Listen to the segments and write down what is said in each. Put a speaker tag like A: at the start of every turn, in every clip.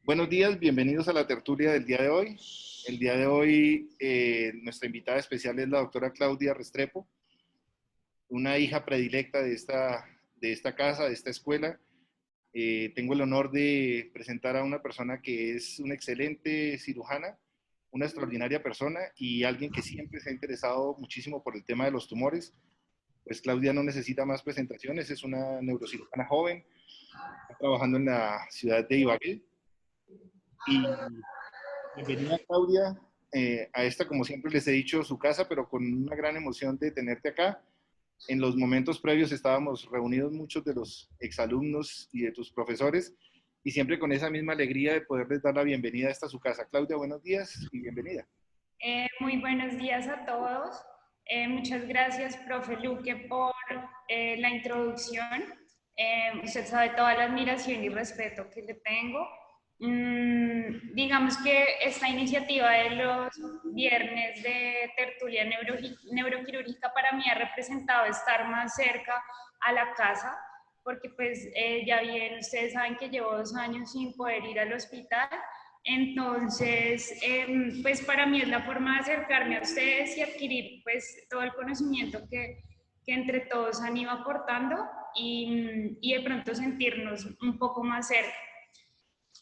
A: Buenos días, bienvenidos a la tertulia del día de hoy. El día de hoy nuestra invitada especial es la doctora Claudia Restrepo, una hija predilecta de esta casa, de esta escuela. Tengo el honor de presentar a una persona que es una excelente cirujana, una extraordinaria persona y alguien que siempre se ha interesado muchísimo por el tema de los tumores. Pues Claudia no necesita más presentaciones, es una neurocirujana joven, está trabajando en la ciudad de Ibagué. Y bienvenida, Claudia, a esta, como siempre les he dicho, su casa, pero con una gran emoción de tenerte acá. En los momentos previos estábamos reunidos muchos de los exalumnos y de tus profesores, y siempre con esa misma alegría de poderles dar la bienvenida a esta su casa. Claudia, buenos días y bienvenida.
B: Muy buenos días a todos. Muchas gracias, profe Luque, por la introducción. Usted sabe toda la admiración y respeto que le tengo. Digamos que esta iniciativa de los viernes de tertulia neuroquirúrgica para mí ha representado estar más cerca a la casa, porque pues ya bien ustedes saben que llevo 2 años sin poder ir al hospital. Entonces, pues para mí es la forma de acercarme a ustedes y adquirir pues todo el conocimiento que entre todos han ido aportando y de pronto sentirnos un poco más cerca.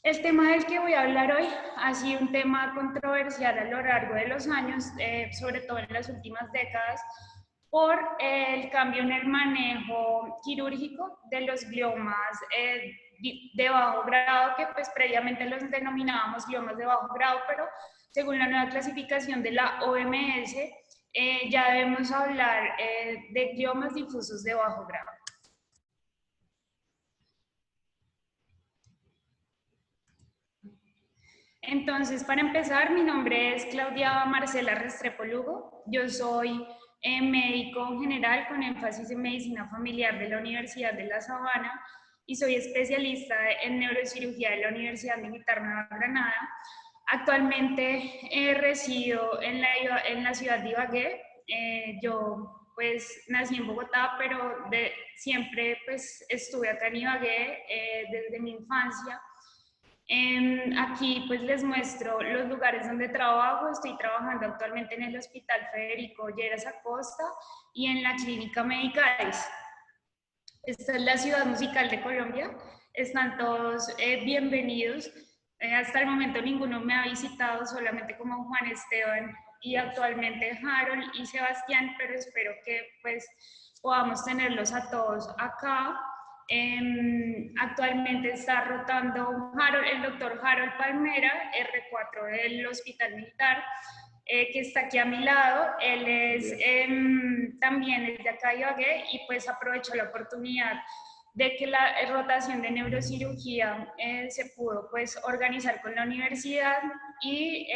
B: El tema del que voy a hablar hoy ha sido un tema controversial a lo largo de los años, sobre todo en las últimas décadas, por el cambio en el manejo quirúrgico de los gliomas de bajo grado, que pues previamente los denominábamos gliomas de bajo grado, pero según la nueva clasificación de la OMS, ya debemos hablar de gliomas difusos de bajo grado. Entonces, para empezar, mi nombre es Claudia Marcela Restrepo Lugo. Yo soy médico general con énfasis en medicina familiar de la Universidad de La Sabana y soy especialista en neurocirugía de la Universidad Militar Nueva Granada. Actualmente resido en la ciudad de Ibagué. Yo pues nací en Bogotá, pero siempre pues estuve acá en Ibagué desde mi infancia. Aquí pues les muestro los lugares donde trabajo. Estoy trabajando actualmente en el Hospital Federico Lleras Acosta y en la Clínica Medicales. Esta es la ciudad musical de Colombia. Están todos bienvenidos. Hasta el momento ninguno me ha visitado, solamente como Juan Esteban y actualmente Harold y Sebastián, pero espero que pues podamos tenerlos a todos acá. Actualmente está rotando el doctor Harold Palmera, R4 del Hospital Militar, que está aquí a mi lado. Él es también es de acá de Ibagué y pues aprovecho la oportunidad de que la rotación de neurocirugía se pudo pues organizar con la universidad y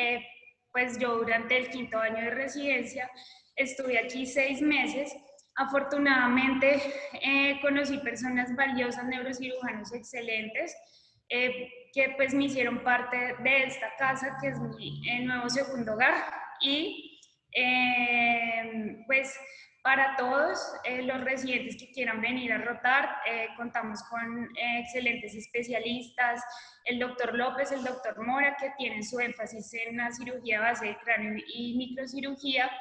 B: pues yo durante el 5.º año de residencia estuve aquí 6 meses. Afortunadamente conocí personas valiosas, neurocirujanos excelentes, que pues me hicieron parte de esta casa, que es mi nuevo segundo hogar. Y pues para todos los residentes que quieran venir a rotar, contamos con excelentes especialistas, el doctor López, el doctor Mora, que tienen su énfasis en la cirugía base de cráneo y microcirugía,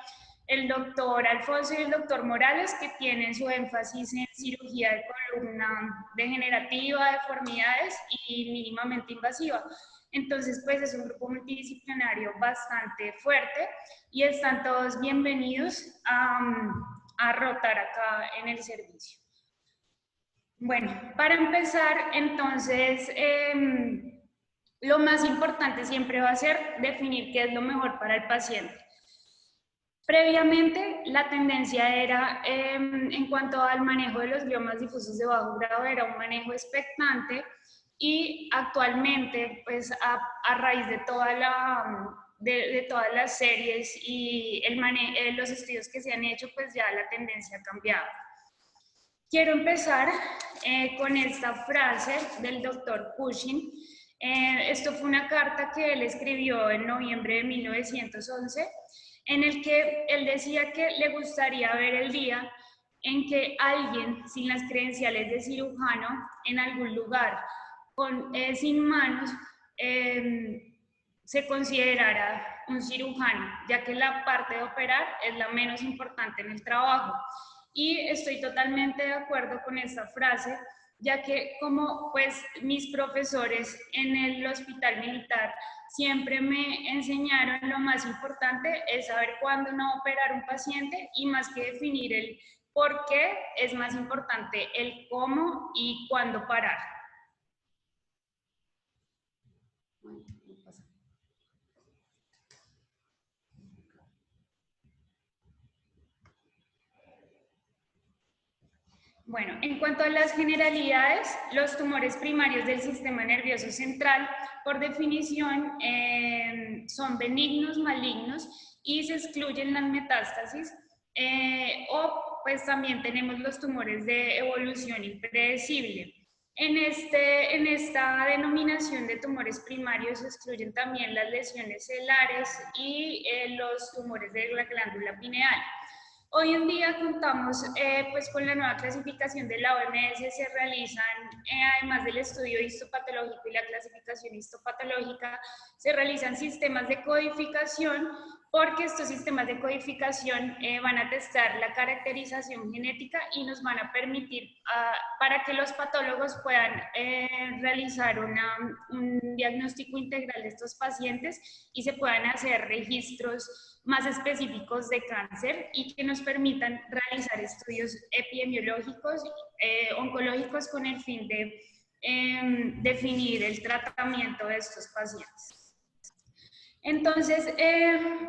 B: el doctor Alfonso y el doctor Morales, que tienen su énfasis en cirugía de columna degenerativa, deformidades y mínimamente invasiva. Entonces, pues es un grupo multidisciplinario bastante fuerte y están todos bienvenidos a rotar acá en el servicio. Bueno, para empezar, entonces, lo más importante siempre va a ser definir qué es lo mejor para el paciente. Previamente, la tendencia era, en cuanto al manejo de los gliomas difusos de bajo grado, era un manejo expectante, y actualmente, pues a raíz de todas las series y los estudios que se han hecho, pues ya la tendencia ha cambiado. Quiero empezar con esta frase del doctor Cushing. Esto fue una carta que él escribió en noviembre de 1911, en el que él decía que le gustaría ver el día en que alguien sin las credenciales de cirujano en algún lugar sin manos se considerara un cirujano, ya que la parte de operar es la menos importante en el trabajo. Y estoy totalmente de acuerdo con esta frase, ya que como pues mis profesores en el hospital militar siempre me enseñaron, lo más importante es saber cuándo no operar un paciente, y más que definir el por qué, es más importante el cómo y cuándo parar. Bueno, en cuanto a las generalidades, los tumores primarios del sistema nervioso central, por definición, son benignos, malignos, y se excluyen las metástasis, o pues también tenemos los tumores de evolución impredecible. En esta denominación de tumores primarios se excluyen también las lesiones celulares y los tumores de la glándula pineal. Hoy en día contamos pues con la nueva clasificación de la OMS. Se realizan, además del estudio histopatológico y la clasificación histopatológica, se realizan sistemas de codificación, porque estos sistemas de codificación van a testar la caracterización genética y nos van a permitir para que los patólogos puedan realizar un diagnóstico integral de estos pacientes y se puedan hacer registros más específicos de cáncer, y que nos permitan realizar estudios epidemiológicos, oncológicos, con el fin de definir el tratamiento de estos pacientes. Entonces,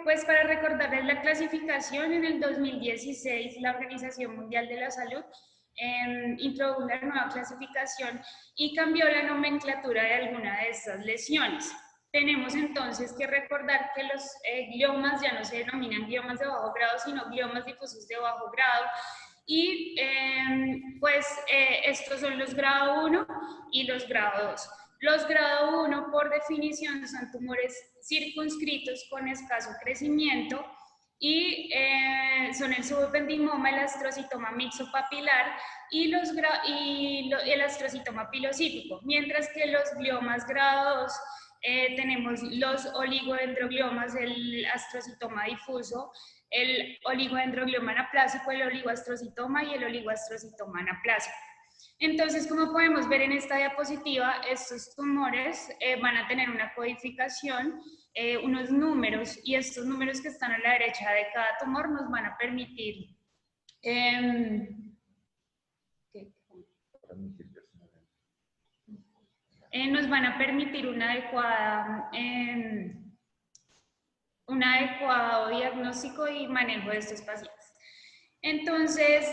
B: pues para recordarles la clasificación, en el 2016 la Organización Mundial de la Salud introdujo una nueva clasificación y cambió la nomenclatura de alguna de estas lesiones. Tenemos entonces que recordar que los gliomas ya no se denominan gliomas de bajo grado, sino gliomas difusos de bajo grado, y estos son los grado 1 y los grado 2. Los grado 1, por definición, son tumores circunscritos con escaso crecimiento, y son el subependimoma, el astrocitoma mixopapilar y el astrocitoma pilocítico, mientras que los gliomas grado 2 tenemos los oligodendrogliomas, el astrocitoma difuso, el oligodendroglioma anaplásico, el oligoastrocitoma y el oligoastrocitoma anaplásico. Entonces, como podemos ver en esta diapositiva, estos tumores van a tener una codificación, unos números, y estos números que están a la derecha de cada tumor nos van a permitir un adecuado diagnóstico y manejo de estos pacientes. Entonces,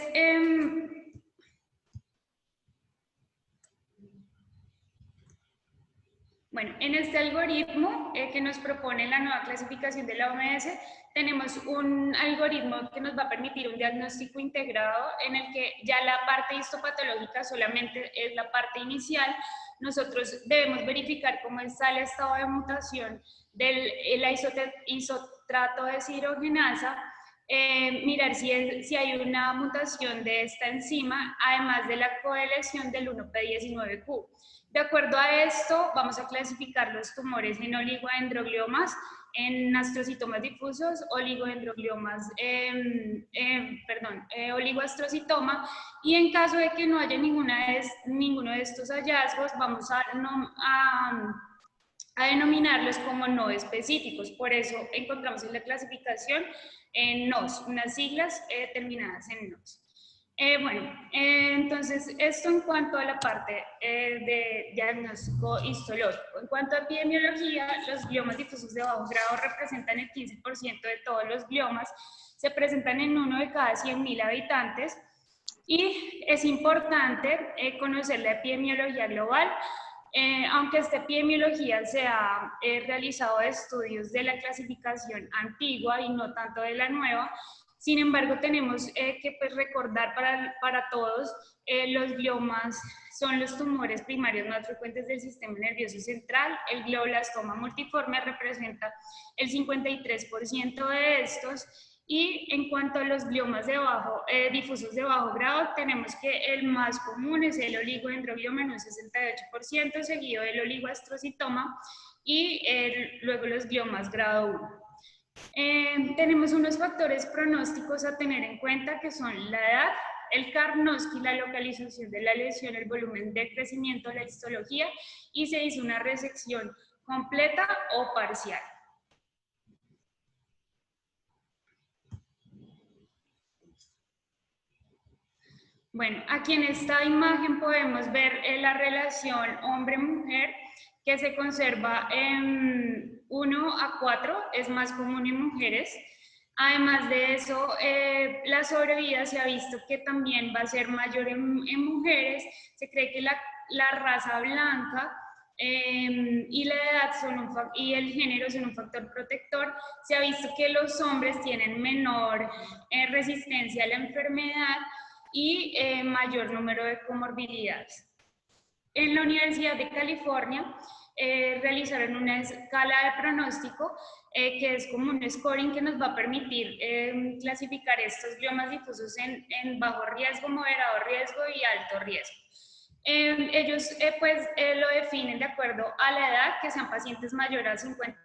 B: bueno, en este algoritmo que nos propone la nueva clasificación de la OMS, tenemos un algoritmo que nos va a permitir un diagnóstico integrado, en el que ya la parte histopatológica solamente es la parte inicial. Nosotros debemos verificar cómo está el estado de mutación de la isotrato deshidrogenasa, mirar si hay una mutación de esta enzima, además de la coelesión del 1p19q. De acuerdo a esto, vamos a clasificar los tumores en oligodendrogliomas, en astrocitomas difusos, oligodendrogliomas, oligoastrocitoma, y en caso de que no haya ninguno de estos hallazgos, vamos a denominarlos como no específicos. Por eso encontramos en la clasificación NOS, unas siglas terminadas en NOS. Entonces, esto en cuanto a la parte de diagnóstico histológico. En cuanto a epidemiología, los gliomas difusos de bajo grado representan el 15% de todos los gliomas, se presentan en 1 de cada 100.000 habitantes, y es importante conocer la epidemiología global. Aunque esta epidemiología se ha realizado estudios de la clasificación antigua y no tanto de la nueva, sin embargo tenemos que recordar para todos, los gliomas son los tumores primarios más frecuentes del sistema nervioso central. El glioblastoma multiforme representa el 53% de estos, Y en cuanto a los gliomas difusos de bajo grado, tenemos que el más común es el oligodendroglioma en un 68%, seguido del oligoastrocitoma y luego los gliomas grado 1. Tenemos unos factores pronósticos a tener en cuenta que son la edad, el Karnofsky, la localización de la lesión, el volumen de crecimiento, la histología y se hizo una resección completa o parcial. Bueno, aquí en esta imagen podemos ver la relación hombre-mujer que se conserva en 1:4, es más común en mujeres. Además de eso, la sobrevida se ha visto que también va a ser mayor en mujeres. Se cree que la raza blanca y la edad y el género son un factor protector. Se ha visto que los hombres tienen menor resistencia a la enfermedad y mayor número de comorbilidades. En la Universidad de California realizaron una escala de pronóstico que es como un scoring que nos va a permitir clasificar estos gliomas difusos en bajo riesgo, moderado riesgo y alto riesgo. Ellos lo definen de acuerdo a la edad, que sean pacientes mayores a 50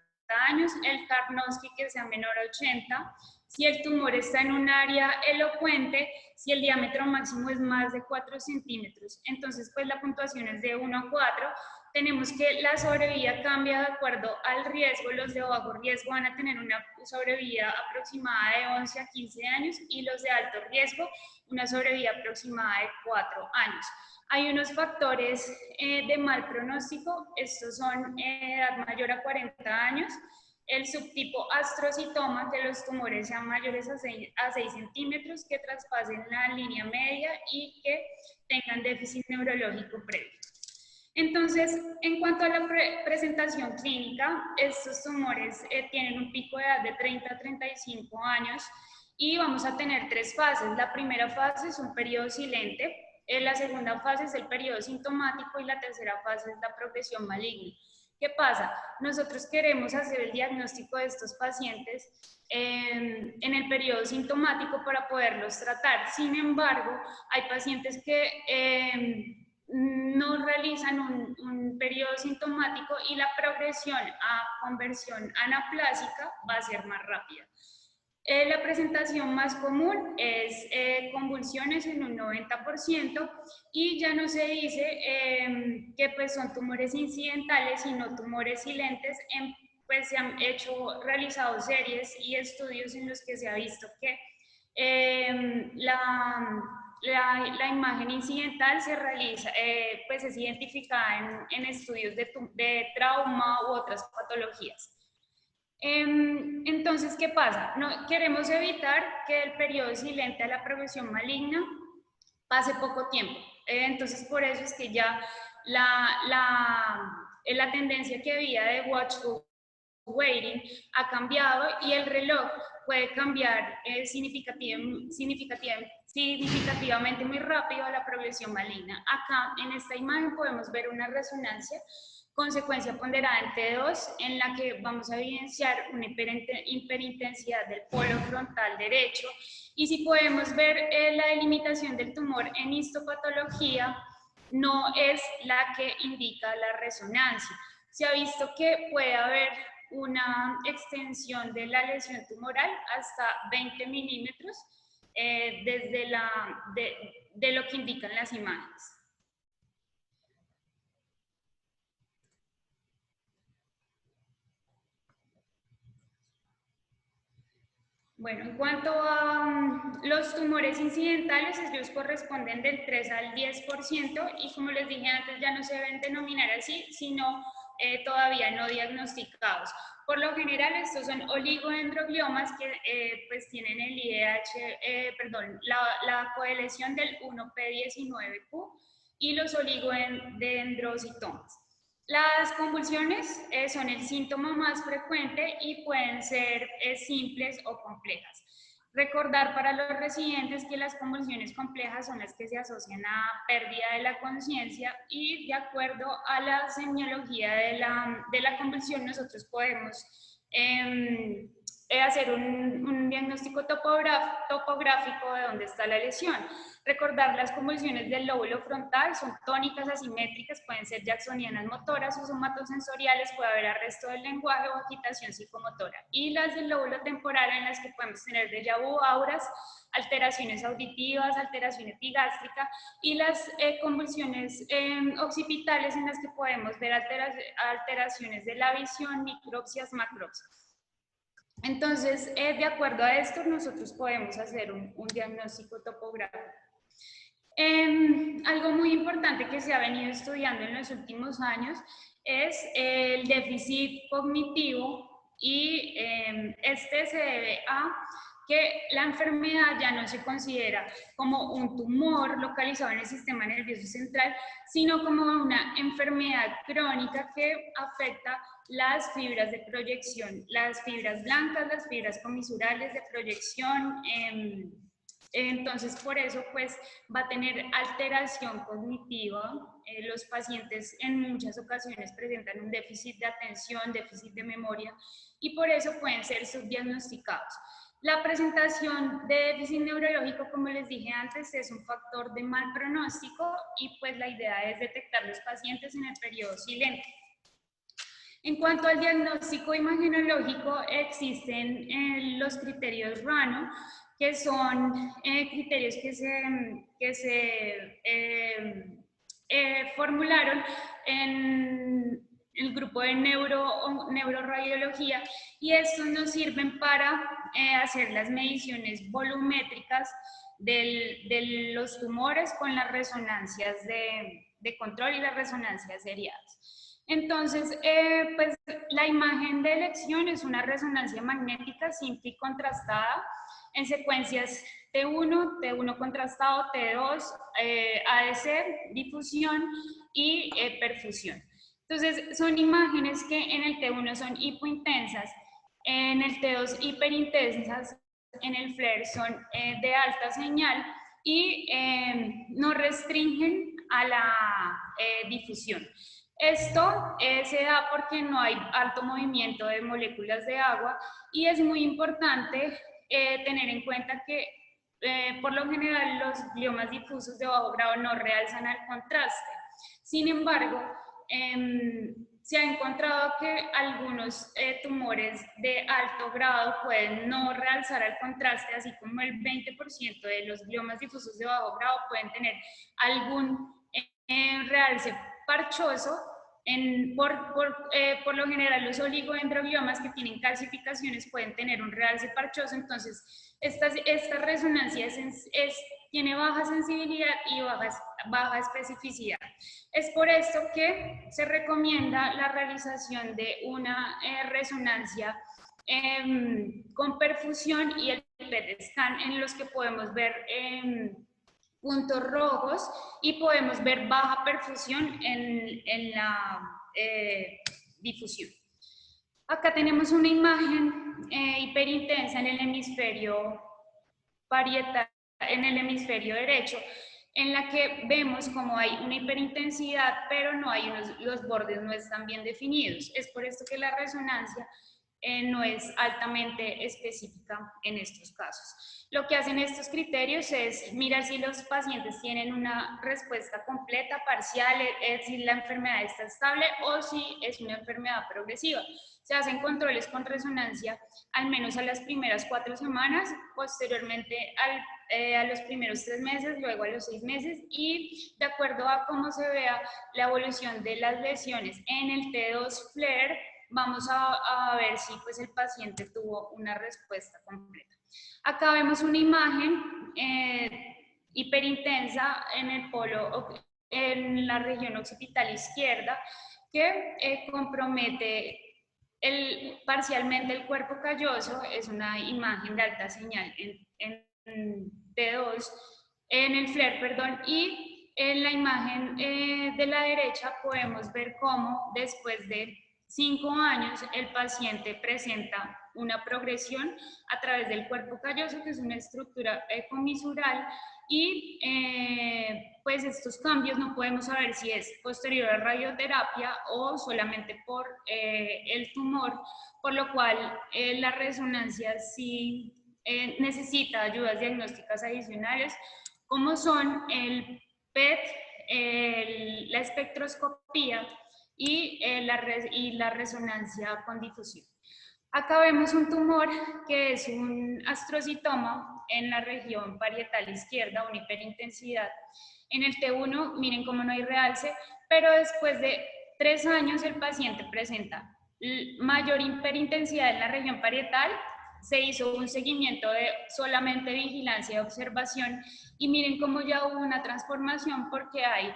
B: años, el Karnofsky que sea menor a 80, si el tumor está en un área elocuente, si el diámetro máximo es más de 4 centímetros. Entonces, pues la puntuación es de 1:4. Tenemos que la sobrevida cambia de acuerdo al riesgo. Los de bajo riesgo van a tener una sobrevida aproximada de 11 a 15 años y los de alto riesgo una sobrevida aproximada de 4 años. Hay unos factores de mal pronóstico, estos son edad mayor a 40 años, el subtipo astrocitoma, que los tumores sean mayores a 6 centímetros, que traspasen la línea media y que tengan déficit neurológico previo. Entonces, en cuanto a la presentación clínica, estos tumores tienen un pico de edad de 30 a 35 años y vamos a tener 3 fases. La primera fase es un periodo silente, la segunda fase es el periodo sintomático y la tercera fase es la progresión maligna. ¿Qué pasa? Nosotros queremos hacer el diagnóstico de estos pacientes en el periodo sintomático para poderlos tratar. Sin embargo, hay pacientes que no realizan un periodo sintomático y la progresión a conversión anaplásica va a ser más rápida. La presentación más común es convulsiones en un 90% y ya no se dice que pues son tumores incidentales, sino tumores silentes. Pues se han realizado series y estudios en los que se ha visto que la imagen incidental se realiza, pues es identificada en estudios de trauma u otras patologías. Entonces, ¿qué pasa? No, queremos evitar que el periodo silente a la progresión maligna pase poco tiempo. Entonces, por eso es que ya la tendencia que había de watchful waiting ha cambiado y el reloj puede cambiar significativamente muy rápido a la progresión maligna. Acá en esta imagen podemos ver una resonancia consecuencia ponderada en T2 en la que vamos a evidenciar una hiperintensidad del polo frontal derecho y si podemos ver la delimitación del tumor en histopatología no es la que indica la resonancia. Se ha visto que puede haber una extensión de la lesión tumoral hasta 20 milímetros desde de lo que indican las imágenes. Bueno, en cuanto a los tumores incidentales, ellos corresponden del 3 al 10% y como les dije antes, ya no se deben denominar así, sino todavía no diagnosticados. Por lo general, estos son oligodendrogliomas que pues tienen el IDH, la coelesión del 1p19q y los oligodendrocitomas. Las convulsiones son el síntoma más frecuente y pueden ser simples o complejas. Recordar para los residentes que las convulsiones complejas son las que se asocian a pérdida de la conciencia y de acuerdo a la semiología de la convulsión nosotros podemos hacer un diagnóstico topográfico de dónde está la lesión. Recordar las convulsiones del lóbulo frontal son tónicas asimétricas, pueden ser jacksonianas motoras o somatosensoriales, puede haber arresto del lenguaje o agitación psicomotora. Y las del lóbulo temporal, en las que podemos tener déjà vu, auras, alteraciones auditivas, alteración epigástrica, y las convulsiones occipitales, en las que podemos ver alteraciones de la visión, micropsias, macropsias. Entonces, de acuerdo a esto, nosotros podemos hacer un diagnóstico topográfico. Algo muy importante que se ha venido estudiando en los últimos años es el déficit cognitivo, y este se debe a que la enfermedad ya no se considera como un tumor localizado en el sistema nervioso central, sino como una enfermedad crónica que afecta las fibras de proyección, las fibras blancas, las fibras comisurales de proyección. Entonces, por eso, pues, va a tener alteración cognitiva. Los pacientes en muchas ocasiones presentan un déficit de atención, déficit de memoria, y por eso pueden ser subdiagnosticados. La presentación de déficit neurológico, como les dije antes, es un factor de mal pronóstico, y pues la idea es detectar los pacientes en el periodo silente. En cuanto al diagnóstico imagenológico, existen los criterios RANO, que son criterios que se formularon en el grupo de neuroradiología, y estos nos sirven para hacer las mediciones volumétricas de los tumores con las resonancias de control y las resonancias seriadas. Entonces, pues la imagen de elección es una resonancia magnética simple y contrastada en secuencias T1, T1 contrastado, T2, ADC, difusión y perfusión. Entonces, son imágenes que en el T1 son hipointensas, en el T2 hiperintensas, en el FLAIR son de alta señal, y no restringen a la difusión. Esto se da porque no hay alto movimiento de moléculas de agua, y es muy importante tener en cuenta que por lo general los gliomas difusos de bajo grado no realzan al contraste. Sin embargo, se ha encontrado que algunos tumores de alto grado pueden no realzar al contraste, así como el 20% de los gliomas difusos de bajo grado pueden tener algún realce parchoso. Por lo general, los oligodendrogliomas que tienen calcificaciones pueden tener un realce parchoso. Entonces, esta resonancia tiene baja sensibilidad y baja especificidad. Es por esto que se recomienda la realización de una resonancia con perfusión y el PET scan, en los que podemos ver puntos rojos y podemos ver baja perfusión en la difusión. Acá tenemos una imagen hiperintensa en el hemisferio parietal, en el hemisferio derecho, en la que vemos como hay una hiperintensidad, pero no hay los bordes no están bien definidos. Es por esto que la resonancia no es altamente específica en estos casos. Lo que hacen estos criterios es mirar si los pacientes tienen una respuesta completa, parcial, si la enfermedad está estable o si es una enfermedad progresiva. Se hacen controles con resonancia al menos a las primeras 4 semanas, posteriormente a los primeros 3 meses, luego a los 6 meses, y de acuerdo a cómo se vea la evolución de las lesiones en el T2 FLAIR, vamos a ver si pues, el paciente tuvo una respuesta completa. Acá vemos una imagen hiperintensa en la región occipital izquierda, que compromete parcialmente el cuerpo calloso. Es una imagen de alta señal en T2, en el FLAIR, perdón, y en la imagen de la derecha podemos ver cómo después de 5 años el paciente presenta una progresión a través del cuerpo calloso, que es una estructura ecomisural, y pues estos cambios no podemos saber si es posterior a radioterapia o solamente por el tumor, por lo cual la resonancia sí necesita ayudas diagnósticas adicionales, como son el PET, la espectroscopía y la resonancia con difusión. Acá vemos un tumor que es un astrocitoma en la región parietal izquierda, una hiperintensidad. En el T1, miren cómo no hay realce, pero después de 3 años el paciente presenta mayor hiperintensidad en la región parietal. Se hizo un seguimiento de solamente vigilancia y observación, y miren cómo ya hubo una transformación porque hay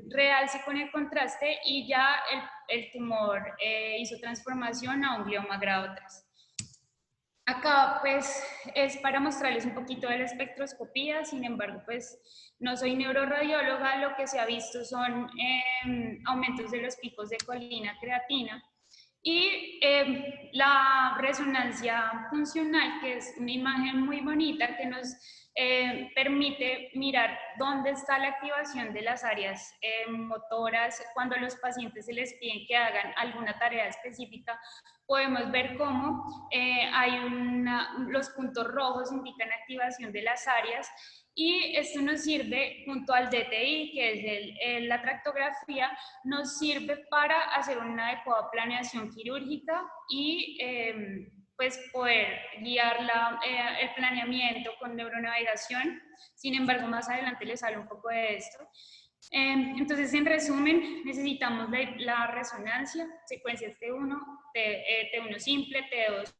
B: realce con el contraste y ya el tumor hizo transformación a un glioma grado 3. Acá pues es para mostrarles un poquito de la espectroscopía, sin embargo pues no soy neuroradióloga, lo que se ha visto son aumentos de los picos de colina creatina y la resonancia funcional, que es una imagen muy bonita que nos permite mirar dónde está la activación de las áreas motoras. Cuando a los pacientes se les piden que hagan alguna tarea específica, podemos ver cómo los puntos rojos indican activación de las áreas, y esto nos sirve junto al DTI, que es la tractografía, nos sirve para hacer una adecuada planeación quirúrgica y pues poder guiar el planeamiento con neuronavegación. Sin embargo, más adelante les hablo un poco de esto. Entonces, en resumen, necesitamos la resonancia, secuencias T1, T1 simple, T2,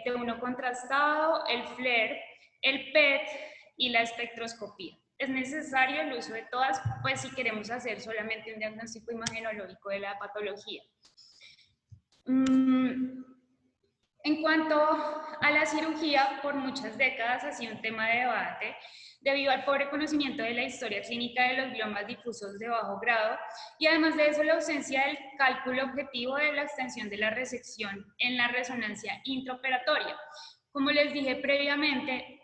B: T1 contrastado, el FLAIR, el PET y la espectroscopía. Es necesario el uso de todas, pues si queremos hacer solamente un diagnóstico imagenológico de la patología. En cuanto a la cirugía, por muchas décadas ha sido un tema de debate debido al pobre conocimiento de la historia clínica de los gliomas difusos de bajo grado, y además de eso la ausencia del cálculo objetivo de la extensión de la resección en la resonancia intraoperatoria. Como les dije previamente,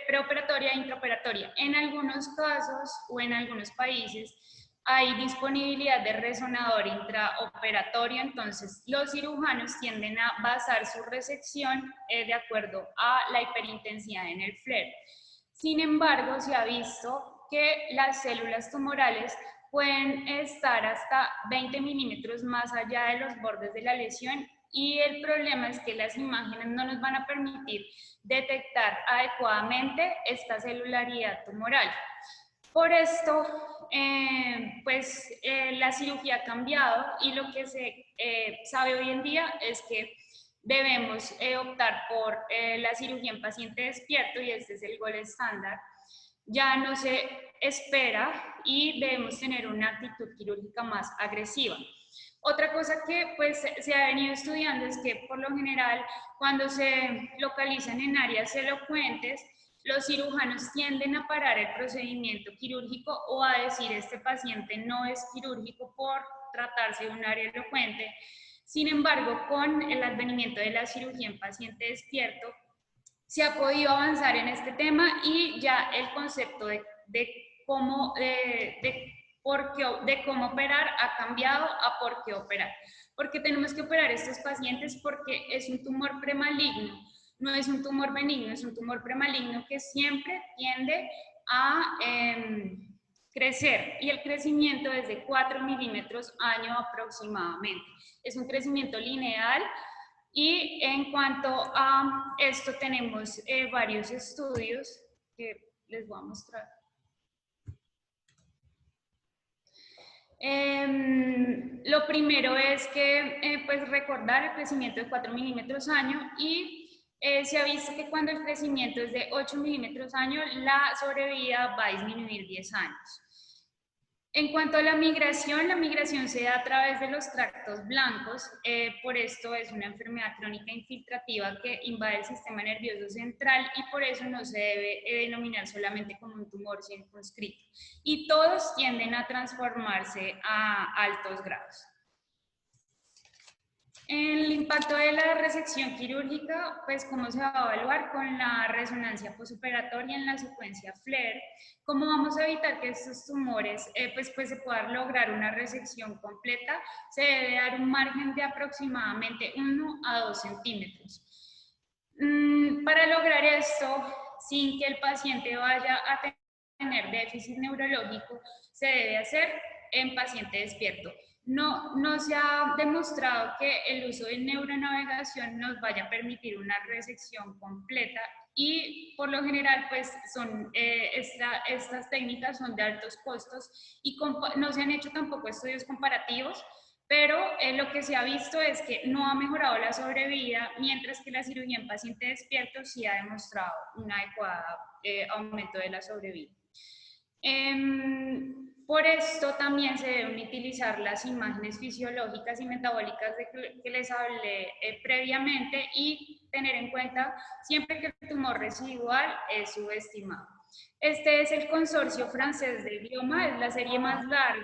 B: preoperatoria e intraoperatoria. En algunos casos o en algunos países hay disponibilidad de resonador intraoperatorio, entonces los cirujanos tienden a basar su resección de acuerdo a la hiperintensidad en el FLAIR. Sin embargo, se ha visto que las células tumorales pueden estar hasta 20 milímetros más allá de los bordes de la lesión, y el problema es que las imágenes no nos van a permitir detectar adecuadamente esta celularidad tumoral. Por esto, la cirugía ha cambiado, y lo que se sabe hoy en día es que debemos optar por la cirugía en paciente despierto, y este es el gold estándar. Ya no se espera y debemos tener una actitud quirúrgica más agresiva. Otra cosa que pues se ha venido estudiando es que por lo general cuando se localizan en áreas elocuentes, los cirujanos tienden a parar el procedimiento quirúrgico o a decir este paciente no es quirúrgico por tratarse de un área elocuente. Sin embargo, con el advenimiento de la cirugía en paciente despierto, se ha podido avanzar en este tema, y ya el concepto de cómo operar ha cambiado a por qué operar. Porque tenemos que operar a estos pacientes porque es un tumor premaligno, no es un tumor benigno, es un tumor premaligno que siempre tiende a crecer, y el crecimiento es de 4 milímetros año aproximadamente. Es un crecimiento lineal. Y en cuanto a esto tenemos varios estudios que les voy a mostrar. Lo primero es que pues recordar el crecimiento de 4 milímetros año, y se ha visto que cuando el crecimiento es de 8 milímetros año, la sobrevida va a disminuir 10 años. En cuanto a la migración se da a través de los tractos blancos, por esto es una enfermedad crónica infiltrativa que invade el sistema nervioso central y por eso no se debe denominar solamente como un tumor circunscrito. Y todos tienden a transformarse a altos grados. El impacto de la resección quirúrgica, pues cómo se va a evaluar con la resonancia postoperatoria en la secuencia FLAIR, cómo vamos a evitar que estos tumores pues se pueda lograr una resección completa, se debe dar un margen de aproximadamente 1 a 2 centímetros. Para lograr esto, sin que el paciente vaya a tener déficit neurológico, se debe hacer en paciente despierto. No se ha demostrado que el uso de neuronavegación nos vaya a permitir una resección completa y por lo general pues estas técnicas son de altos costos y no se han hecho tampoco estudios comparativos, pero lo que se ha visto es que no ha mejorado la sobrevida, mientras que la cirugía en paciente despierto sí ha demostrado un adecuado aumento de la sobrevida. Por esto también se deben utilizar las imágenes fisiológicas y metabólicas que les hablé previamente y tener en cuenta siempre que el tumor residual es subestimado. Este es el consorcio francés de glioma, es la serie más larga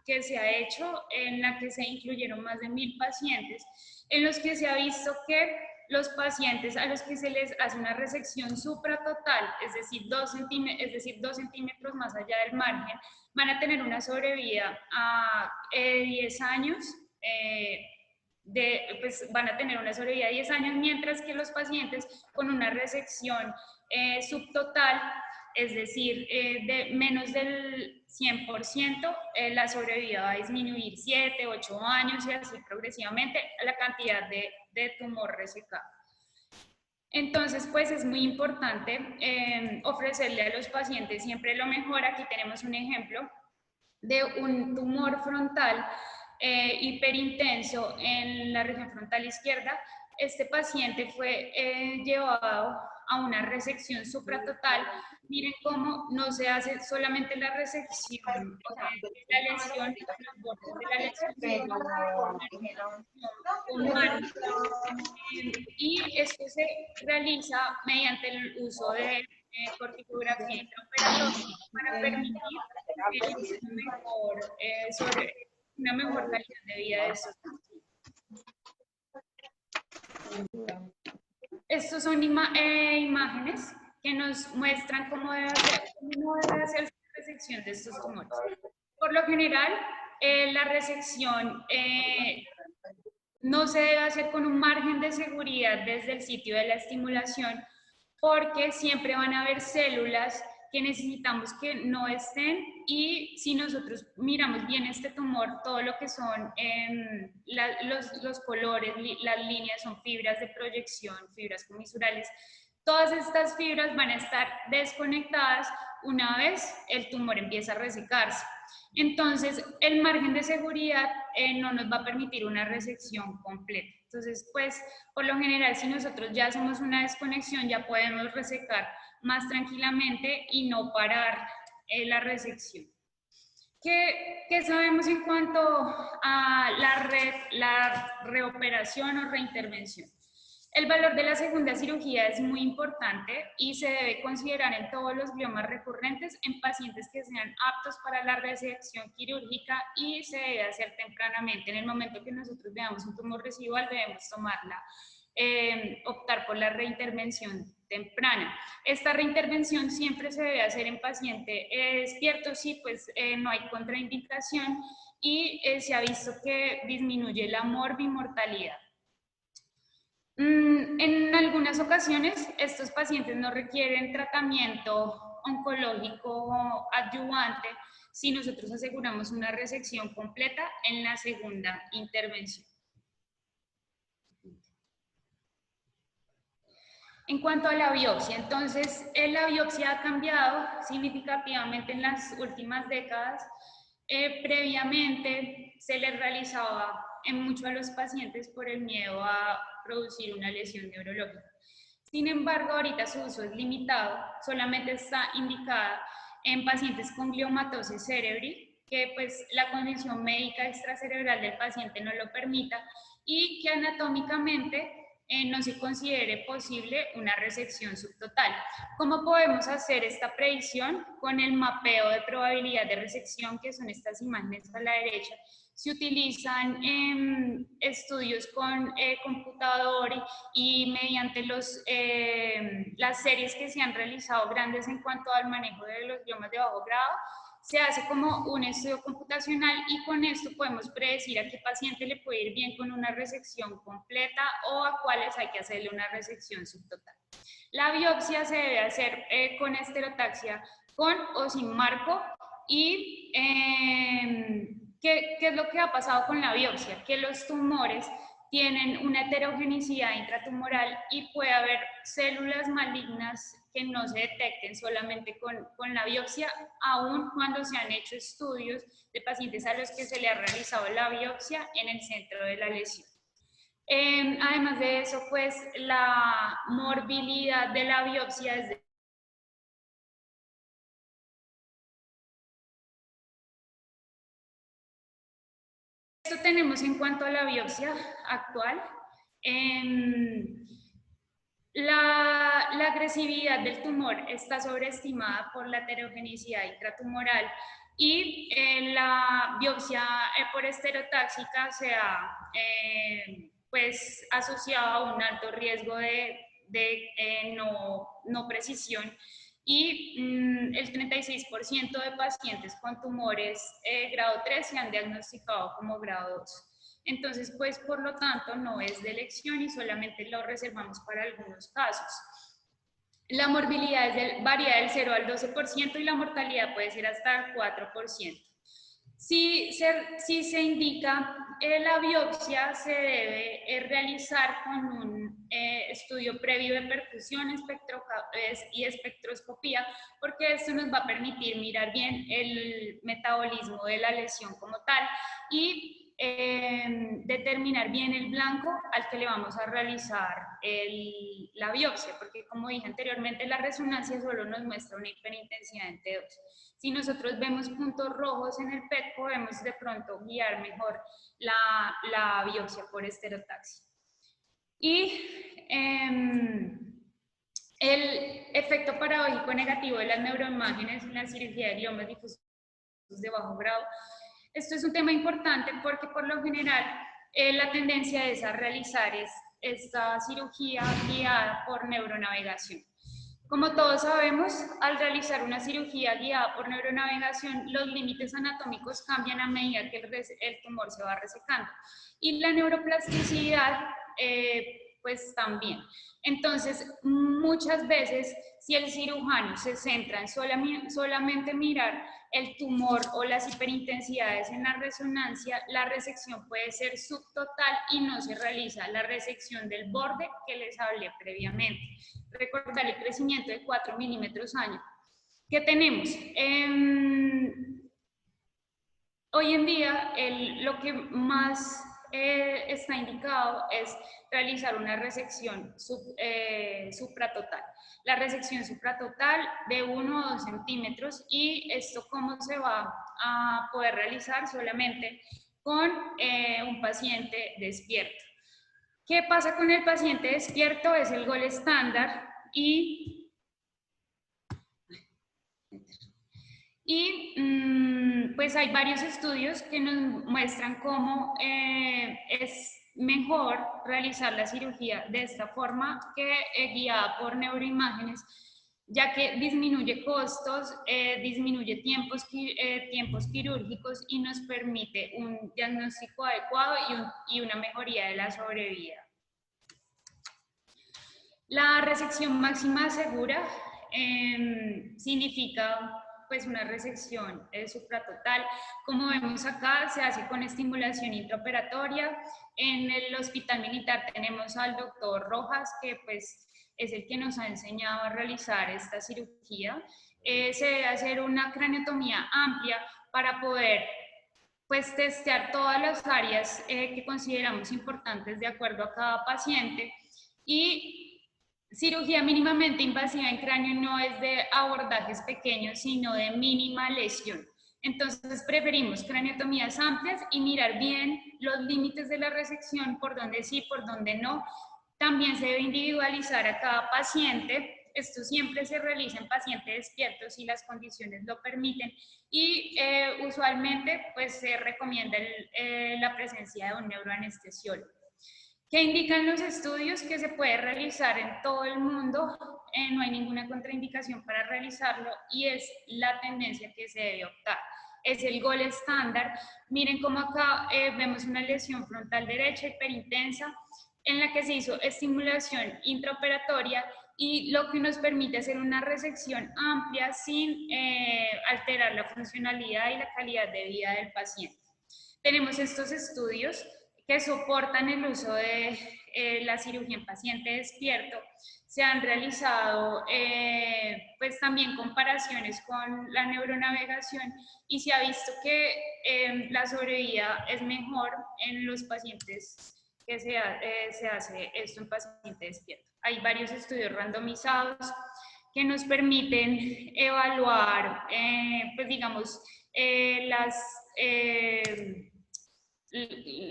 B: que se ha hecho, en la que se incluyeron más de 1000 pacientes, en los que se ha visto que los pacientes a los que se les hace una resección supratotal, es decir, 2 centímetros más allá del margen, van a tener una sobrevida a 10 años, pues van a tener una sobrevida de 10 años, mientras que los pacientes con una resección subtotal, es decir, de menos del 100%, la sobrevida va a disminuir 7, 8 años y así progresivamente la cantidad de tumor resecado. Entonces, pues es muy importante ofrecerle a los pacientes siempre lo mejor. Aquí tenemos un ejemplo de un tumor frontal hiperintenso en la región frontal izquierda. Este paciente fue llevado a una resección supratotal. Miren cómo no se hace solamente la resección de la lesión, los bordes de la lesión, con margen. Y esto se realiza mediante el uso de corticografía intraoperatoria para permitir una mejor calidad de vida de estos pacientes. Estos son imágenes que nos muestran cómo debe hacerse la resección de estos tumores. Por lo general, la resección no se debe hacer con un margen de seguridad desde el sitio de la estimulación, porque siempre van a haber células que necesitamos que no estén, y si nosotros miramos bien este tumor, todo lo que son los colores, las líneas son fibras de proyección, fibras comisurales. Todas estas fibras van a estar desconectadas una vez el tumor empieza a resecarse. Entonces, el margen de seguridad no nos va a permitir una resección completa. Entonces, pues, por lo general, si nosotros ya hacemos una desconexión, ya podemos resecar más tranquilamente y no parar la resección. ¿Qué sabemos en cuanto a la reoperación o reintervención? El valor de la segunda cirugía es muy importante y se debe considerar en todos los gliomas recurrentes en pacientes que sean aptos para la resección quirúrgica, y se debe hacer tempranamente. En el momento que nosotros veamos un tumor residual, debemos optar por la reintervención temprana. Esta reintervención siempre se debe hacer en paciente despierto, sí, pues no hay contraindicación y se ha visto que disminuye la morbimortalidad. En algunas ocasiones, estos pacientes no requieren tratamiento oncológico adyuvante si nosotros aseguramos una resección completa en la segunda intervención. En cuanto a la biopsia, entonces, la biopsia ha cambiado significativamente en las últimas décadas. Previamente se les realizaba en mucho a los pacientes por el miedo a producir una lesión neurológica. Sin embargo, ahorita su uso es limitado, solamente está indicada en pacientes con gliomatosis cerebri, que pues la condición médica extracerebral del paciente no lo permita y que anatómicamente no se considere posible una resección subtotal. ¿Cómo podemos hacer esta predicción? Con el mapeo de probabilidad de resección, que son estas imágenes a la derecha. Se utilizan estudios con computador y mediante las series que se han realizado grandes en cuanto al manejo de los gliomas de bajo grado, se hace como un estudio computacional y con esto podemos predecir a qué paciente le puede ir bien con una resección completa o a cuáles hay que hacerle una resección subtotal. La biopsia se debe hacer con esterotaxia, con o sin marco y ¿qué es lo que ha pasado con la biopsia? Que los tumores tienen una heterogeneidad intratumoral y puede haber células malignas que no se detecten solamente con la biopsia, aun cuando se han hecho estudios de pacientes a los que se le ha realizado la biopsia en el centro de la lesión. Además de eso, pues la morbilidad de la biopsia es de esto tenemos en cuanto a la biopsia actual. La agresividad del tumor está sobreestimada por la heterogeneidad intratumoral y la biopsia por estereotáxica se ha pues, asociado a un alto riesgo de no precisión y el 36% de pacientes con tumores grado 3 se han diagnosticado como grado 2. Entonces, pues, por lo tanto, no es de elección y solamente lo reservamos para algunos casos. La morbilidad varía del 0 al 12% y la mortalidad puede ser hasta el 4%. Si se indica la biopsia, se debe realizar con un estudio previo de perfusión y espectroscopía, porque esto nos va a permitir mirar bien el metabolismo de la lesión como tal y determinar bien el blanco al que le vamos a realizar la biopsia, porque como dije anteriormente, la resonancia solo nos muestra una hiperintensidad en T2. Si nosotros vemos puntos rojos en el PET, podemos de pronto guiar mejor la biopsia por estereotaxia. Y el efecto paradójico negativo de las neuroimágenes en la cirugía de gliomas difusos de bajo grado. Esto es un tema importante porque por lo general la tendencia es a realizar esta cirugía guiada por neuronavegación. Como todos sabemos, al realizar una cirugía guiada por neuronavegación, los límites anatómicos cambian a medida que el tumor se va resecando. Y la neuroplasticidad, pues también. Entonces, muchas veces, si el cirujano se centra en solamente mirar el tumor o las hiperintensidades en la resonancia, la resección puede ser subtotal y no se realiza la resección del borde que les hablé previamente. Recordar el crecimiento de 4 milímetros año. ¿Qué tenemos? Hoy en día, lo que más está indicado es realizar una resección supratotal. La resección supratotal de 1 o 2 centímetros y esto cómo se va a poder realizar solamente con un paciente despierto. ¿Qué pasa con el paciente despierto? Es el gold estándar y pues hay varios estudios que nos muestran cómo es mejor realizar la cirugía de esta forma que guiada por neuroimágenes, ya que disminuye costos, disminuye tiempos quirúrgicos y nos permite un diagnóstico adecuado y una mejoría de la sobrevida. La resección máxima segura significa pues una resección supratotal. Como vemos acá, se hace con estimulación intraoperatoria. En el Hospital Militar tenemos al doctor Rojas, que pues es el que nos ha enseñado a realizar esta cirugía. Se debe hacer una craniotomía amplia para poder pues testear todas las áreas que consideramos importantes de acuerdo a cada paciente y cirugía mínimamente invasiva en cráneo no es de abordajes pequeños, sino de mínima lesión. Entonces preferimos craneotomías amplias y mirar bien los límites de la resección, por donde sí, por donde no. También se debe individualizar a cada paciente. Esto siempre se realiza en pacientes despiertos si las condiciones lo permiten y usualmente pues se recomienda la presencia de un neuroanestesiólogo. ¿Qué indican los estudios? Que se puede realizar en todo el mundo, no hay ninguna contraindicación para realizarlo y es la tendencia que se debe optar. Es el gol estándar. Miren cómo acá vemos una lesión frontal derecha hiperintensa en la que se hizo estimulación intraoperatoria y lo que nos permite hacer una resección amplia sin alterar la funcionalidad y la calidad de vida del paciente. Tenemos estos estudios que soportan el uso de la cirugía en paciente despierto. Se han realizado pues también comparaciones con la neuronavegación y se ha visto que la sobrevida es mejor en los pacientes que se hace esto en paciente despierto. Hay varios estudios randomizados que nos permiten evaluar, pues digamos,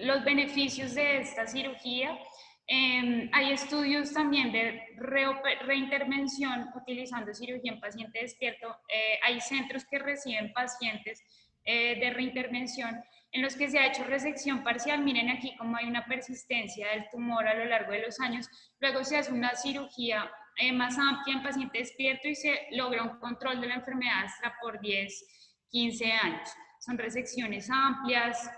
B: los beneficios de esta cirugía. Hay estudios también de reintervención utilizando cirugía en paciente despierto. Hay centros que reciben pacientes de reintervención en los que se ha hecho resección parcial. Miren aquí cómo hay una persistencia del tumor a lo largo de los años. Luego se hace una cirugía más amplia en paciente despierto y se logra un control de la enfermedad hasta por 10, 15 años. Son resecciones amplias,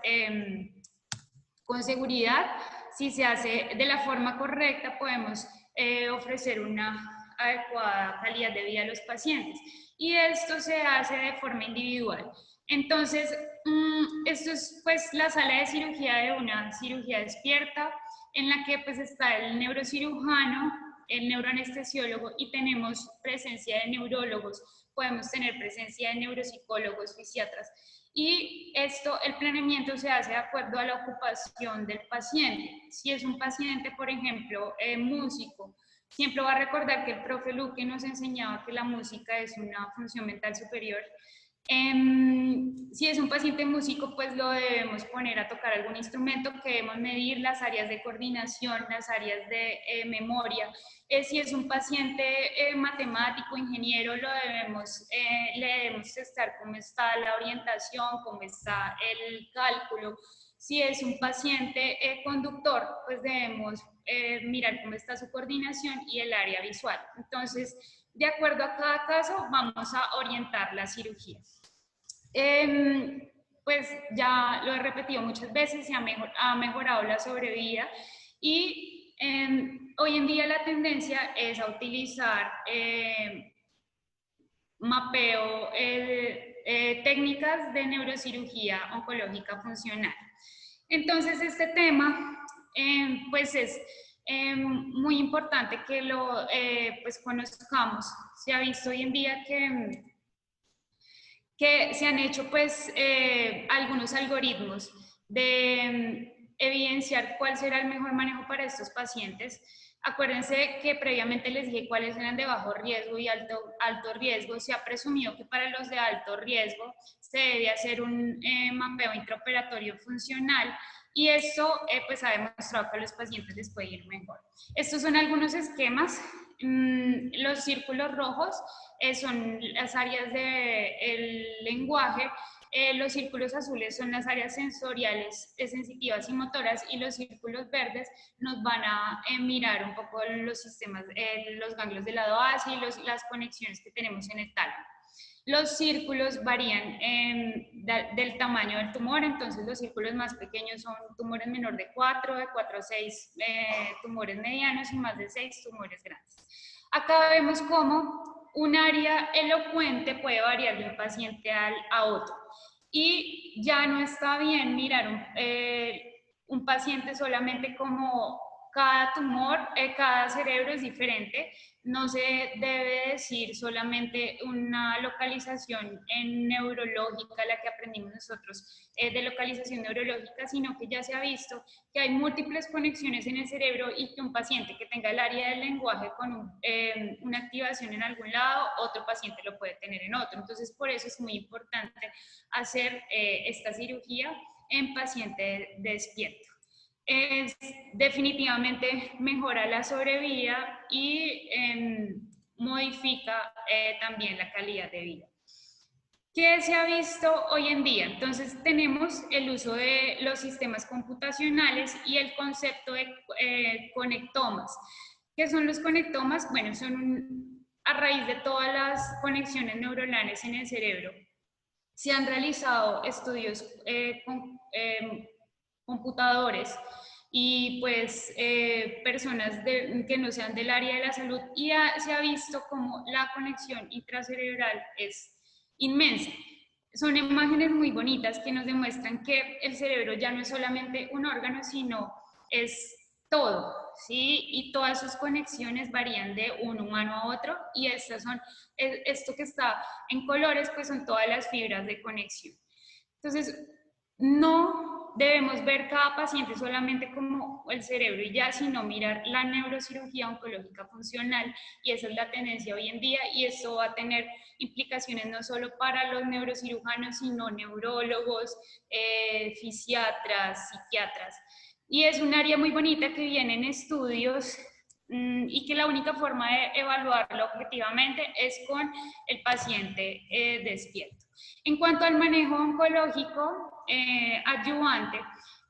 B: con seguridad. Si se hace de la forma correcta, podemos ofrecer una adecuada calidad de vida a los pacientes. Y esto se hace de forma individual. Entonces, esto es pues la sala de cirugía de una cirugía despierta, en la que pues está el neurocirujano, el neuroanestesiólogo y tenemos presencia de neurólogos, podemos tener presencia de neuropsicólogos, fisiatras. Y esto, el planeamiento se hace de acuerdo a la ocupación del paciente. Si es un paciente, por ejemplo, músico, siempre va a recordar que el profe Luque nos enseñaba que la música es una función mental superior. Si es un paciente músico, pues lo debemos poner a tocar algún instrumento que debemos medir las áreas de coordinación, las áreas de memoria. Si es un paciente matemático, ingeniero, le debemos testar cómo está la orientación, cómo está el cálculo. Si es un paciente conductor, pues debemos mirar cómo está su coordinación y el área visual. Entonces, de acuerdo a cada caso, vamos a orientar la cirugía. Pues ya lo he repetido muchas veces, ha mejorado la sobrevida y hoy en día la tendencia es a utilizar mapeo, técnicas de neurocirugía oncológica funcional. Entonces este tema pues es muy importante que lo pues conozcamos. Se ha visto hoy en día que se han hecho pues algunos algoritmos de evidenciar cuál será el mejor manejo para estos pacientes. Acuérdense que previamente les dije cuáles eran de bajo riesgo y alto riesgo. Se ha presumido que para los de alto riesgo se debe hacer un mapeo intraoperatorio funcional y esto pues ha demostrado que a los pacientes les puede ir mejor. Estos son algunos esquemas. Los círculos rojos son las áreas del lenguaje, los círculos azules son las áreas sensoriales, sensitivas y motoras, y los círculos verdes nos van a mirar un poco los sistemas, los ganglios del lado base y las conexiones que tenemos en el tálamo. Los círculos varían del tamaño del tumor, entonces los círculos más pequeños son tumores menor de 4 a 6 tumores medianos y más de 6 tumores grandes. Acá vemos cómo un área elocuente puede variar de un paciente a otro y ya no está bien mirar un paciente solamente como cada tumor, cada cerebro es diferente. No se debe decir solamente una localización neurológica, la que aprendimos nosotros de localización neurológica, sino que ya se ha visto que hay múltiples conexiones en el cerebro y que un paciente que tenga el área del lenguaje con una activación en algún lado, otro paciente lo puede tener en otro. Entonces, por eso es muy importante hacer esta cirugía en paciente despierto. Definitivamente mejora la sobrevida y modifica también la calidad de vida. ¿Qué se ha visto hoy en día? Entonces tenemos el uso de los sistemas computacionales y el concepto de conectomas. ¿Qué son los conectomas? Bueno, son a raíz de todas las conexiones neuronales en el cerebro. Se han realizado estudios con computadores y pues personas que no sean del área de la salud, y se ha visto como la conexión intracerebral es inmensa. Son imágenes muy bonitas que nos demuestran que el cerebro ya no es solamente un órgano, sino es todo, ¿sí? Y todas sus conexiones varían de un humano a otro, y estas son, esto que está en colores, pues son todas las fibras de conexión. Entonces, no debemos ver cada paciente solamente como el cerebro y ya, sino mirar la neurocirugía oncológica funcional, y esa es la tendencia hoy en día, y esto va a tener implicaciones no solo para los neurocirujanos, sino neurólogos, fisiatras, psiquiatras. Y es un área muy bonita que viene en estudios y que la única forma de evaluarlo objetivamente es con el paciente despierto. En cuanto al manejo oncológico adyuvante,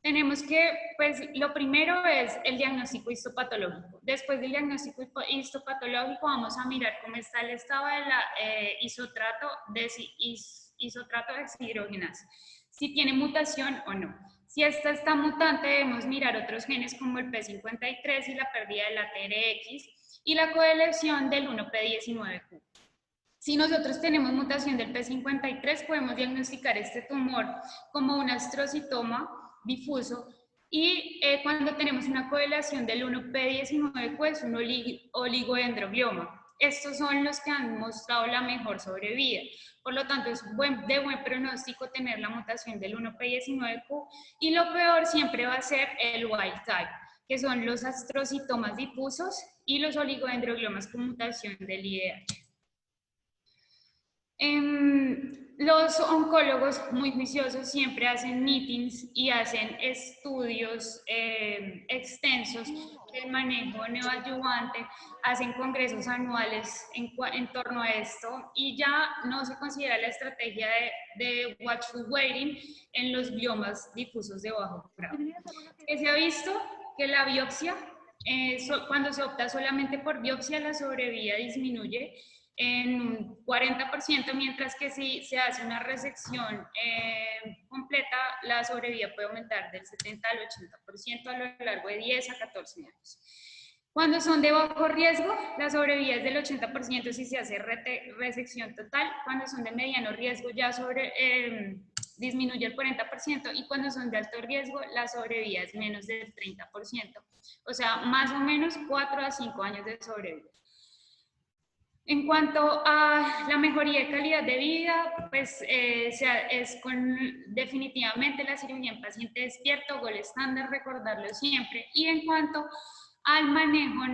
B: tenemos que, pues, lo primero es el diagnóstico histopatológico. Después del diagnóstico histopatológico vamos a mirar cómo está el estado de la isotrato de deshidrogenasa, si tiene mutación o no. Si esta está mutante, debemos mirar otros genes como el P53 y la pérdida de la TRX y la coelección del 1P19Q. Si nosotros tenemos mutación del P53, podemos diagnosticar este tumor como un astrocitoma difuso, y cuando tenemos una coagulación del 1P19, es un oligodendroglioma. Estos son los que han mostrado la mejor sobrevida. Por lo tanto, es de buen pronóstico tener la mutación del 1P19Q, y lo peor siempre va a ser el wild type, que son los astrocitomas difusos y los oligodendrogliomas con mutación del IDH. Los oncólogos muy juiciosos siempre hacen meetings y hacen estudios extensos del manejo neoadyuvante, hacen congresos anuales en torno a esto, y ya no se considera la estrategia de watchful waiting en los gliomas difusos de bajo grado. ¿Qué se ha visto? Que la biopsia, cuando se opta solamente por biopsia, la sobrevida disminuye en un 40%, mientras que si se hace una resección completa, la sobrevida puede aumentar del 70 al 80% a lo largo de 10 a 14 años. Cuando son de bajo riesgo, la sobrevida es del 80% si se hace resección total. Cuando son de mediano riesgo, ya disminuye el 40%, y cuando son de alto riesgo, la sobrevida es menos del 30%. O sea, más o menos 4 a 5 años de sobrevida. En cuanto a la mejoría de calidad de vida, pues es definitivamente la cirugía en paciente despierto, gol estándar, recordarlo siempre. Y en cuanto al manejo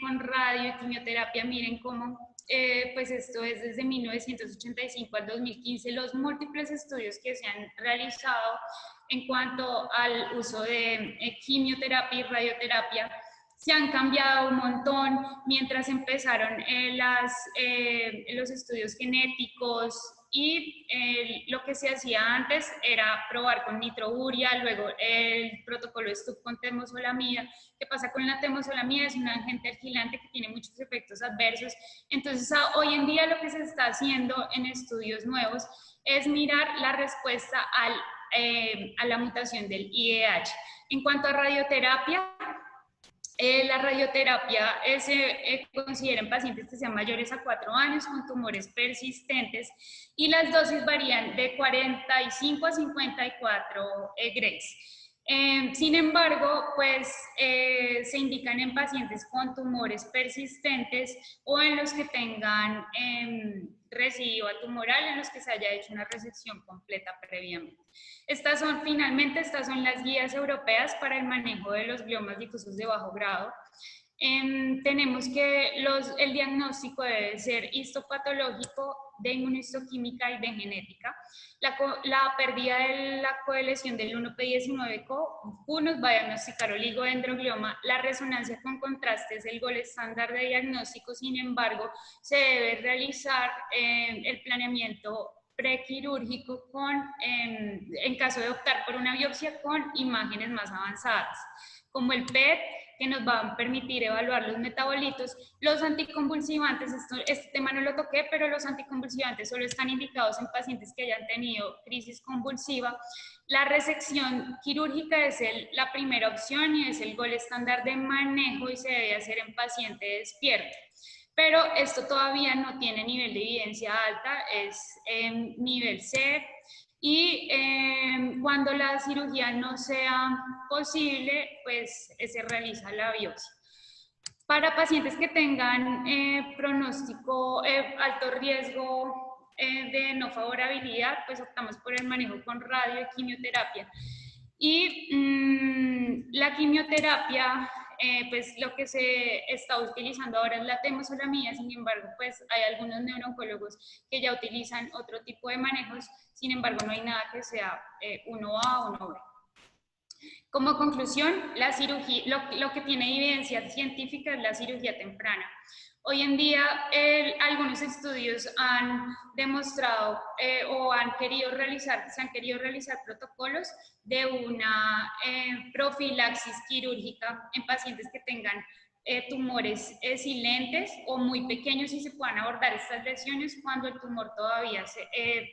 B: con radio y quimioterapia, miren cómo pues esto es desde 1985 al 2015, los múltiples estudios que se han realizado en cuanto al uso de quimioterapia y radioterapia se han cambiado un montón. Mientras empezaron los estudios genéticos, y lo que se hacía antes era probar con nitrourea, luego el protocolo STUP con temozolomida. ¿Qué pasa con la temozolomida? Es un agente alquilante que tiene muchos efectos adversos. Entonces, hoy en día lo que se está haciendo en estudios nuevos es mirar la respuesta a la mutación del IDH. En cuanto a radioterapia, la radioterapia se considera en pacientes que sean mayores a 4 años con tumores persistentes, y las dosis varían de 45 a 54 Grays. Sin embargo, pues se indican en pacientes con tumores persistentes o en los que tengan residuo tumoral, en los que se haya hecho una resección completa previamente. Finalmente, estas son las guías europeas para el manejo de los gliomas difusos de bajo grado. Tenemos que el diagnóstico debe ser histopatológico, de inmunohistoquímica y de genética. La pérdida de la colección del 1P19Q nos va a diagnosticar oligodendroglioma. La resonancia con contraste es el gol estándar de diagnóstico, sin embargo, se debe realizar el planeamiento prequirúrgico en caso de optar por una biopsia con imágenes más avanzadas, como el PET, que nos va a permitir evaluar los metabolitos. Los anticonvulsivantes, este tema no lo toqué, pero los anticonvulsivantes solo están indicados en pacientes que hayan tenido crisis convulsiva. La resección quirúrgica es la primera opción y es el gol estándar de manejo y se debe hacer en paciente despierto. Pero esto todavía no tiene nivel de evidencia alta, es nivel C, y cuando la cirugía no sea posible, pues se realiza la biopsia. Para pacientes que tengan pronóstico, alto riesgo de no favorabilidad, pues optamos por el manejo con radio y quimioterapia. Y la quimioterapia, pues lo que se está utilizando ahora es la temozolomía. Sin embargo, pues hay algunos neurooncólogos que ya utilizan otro tipo de manejos. Sin embargo, no hay nada que sea 1A o 1B. Como conclusión, la cirugía, lo que tiene evidencia científica es la cirugía temprana. Hoy en día, algunos estudios han demostrado o se han querido realizar protocolos de una profilaxis quirúrgica en pacientes que tengan tumores silentes o muy pequeños y se puedan abordar estas lesiones cuando el tumor todavía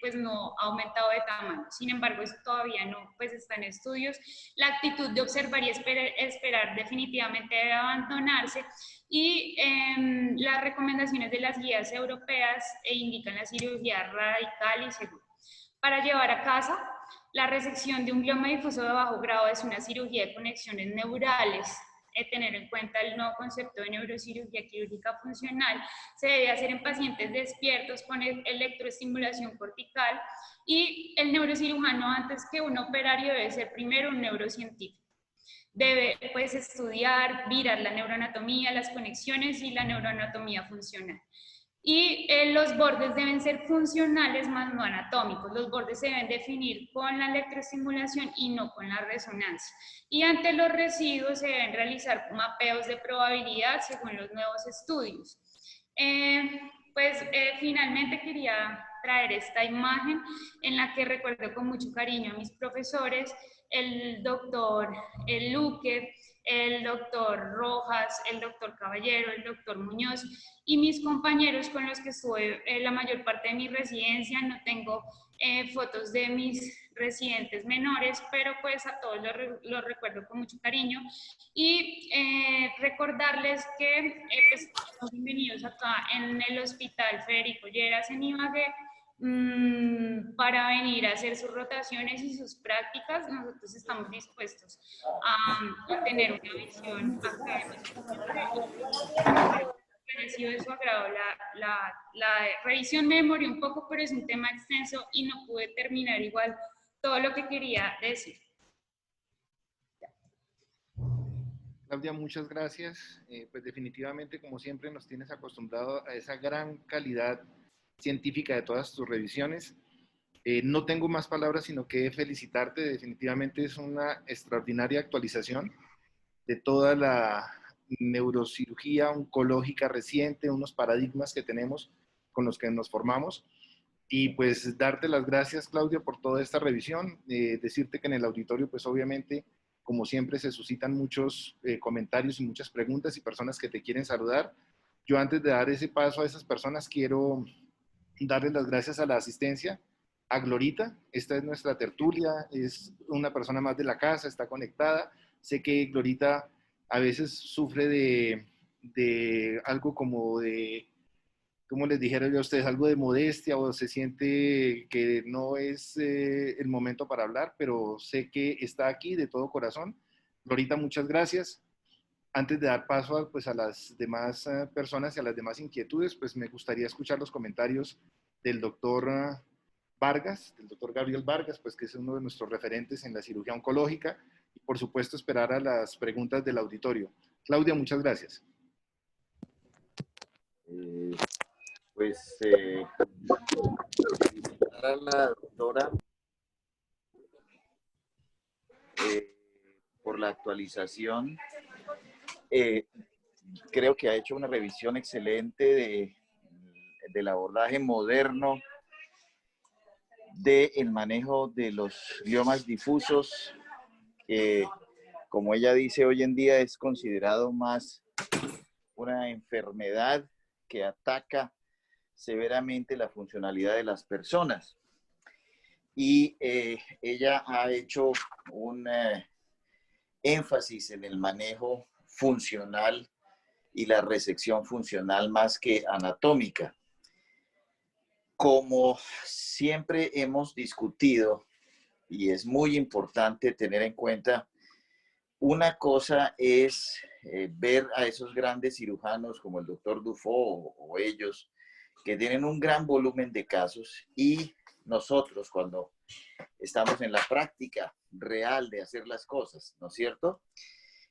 B: pues no ha aumentado de tamaño. Sin embargo, eso todavía no pues está en estudios. La actitud de observar y esperar definitivamente debe abandonarse y las recomendaciones de las guías europeas indican la cirugía radical y segura. Para llevar a casa, la resección de un glioma difuso de bajo grado es una cirugía de conexiones neurales. Tener en cuenta el nuevo concepto de neurocirugía quirúrgica funcional. Se debe hacer en pacientes despiertos con electroestimulación cortical y el neurocirujano, antes que un operario, debe ser primero un neurocientífico. Debe pues estudiar, mirar la neuroanatomía, las conexiones y la neuroanatomía funcional. Y los bordes deben ser funcionales más no anatómicos. Los bordes se deben definir con la electroestimulación y no con la resonancia. Y ante los residuos se deben realizar mapeos de probabilidad según los nuevos estudios. Finalmente quería traer esta imagen en la que recuerdo con mucho cariño a mis profesores, el doctor Luque, el doctor Rojas, el doctor Caballero, el doctor Muñoz y mis compañeros con los que estuve la mayor parte de mi residencia. No tengo fotos de mis residentes menores, pero pues a todos los recuerdo con mucho cariño y recordarles que pues, estamos bienvenidos acá en el Hospital Federico Lleras en Ibagué para venir a hacer sus rotaciones y sus prácticas. Nosotros estamos dispuestos a tener una visión académica y haya sido de su agrado la revisión. Me demoré un poco, pero es un tema extenso y no pude terminar igual todo lo que quería decir.
A: Claudia, muchas gracias. Pues definitivamente, como siempre, nos tienes acostumbrado a esa gran calidad científica de todas tus revisiones. No tengo más palabras, sino que felicitarte. Definitivamente es una extraordinaria actualización de toda la neurocirugía oncológica reciente, unos paradigmas que tenemos con los que nos formamos. Y pues darte las gracias, Claudia, por toda esta revisión. Decirte que en el auditorio, pues obviamente, como siempre, se suscitan muchos comentarios y muchas preguntas y personas que te quieren saludar. Yo antes de dar ese paso a esas personas, quiero darles las gracias a la asistencia, a Glorita. Esta es nuestra tertulia, es una persona más de la casa, está conectada. Sé que Glorita a veces sufre de algo como de ¿cómo les dijeron yo a ustedes? Algo de modestia o se siente que no es el momento para hablar, pero sé que está aquí de todo corazón. Florita, muchas gracias. Antes de dar paso a, pues, a las demás personas y a las demás inquietudes, pues me gustaría escuchar los comentarios del doctor Vargas, del doctor Gabriel Vargas, pues que es uno de nuestros referentes en la cirugía oncológica, y por supuesto esperar a las preguntas del auditorio. Claudia, muchas gracias.
C: Pues a la doctora por la actualización. Creo que ha hecho una revisión excelente del abordaje moderno del manejo de los gliomas difusos, que como ella dice hoy en día es considerado más una enfermedad que ataca severamente la funcionalidad de las personas. Y ella ha hecho un énfasis en el manejo funcional y la resección funcional más que anatómica. Como siempre hemos discutido, y es muy importante tener en cuenta, una cosa es ver a esos grandes cirujanos como el doctor Dufault o ellos, que tienen un gran volumen de casos, y nosotros cuando estamos en la práctica real de hacer las cosas, ¿no es cierto?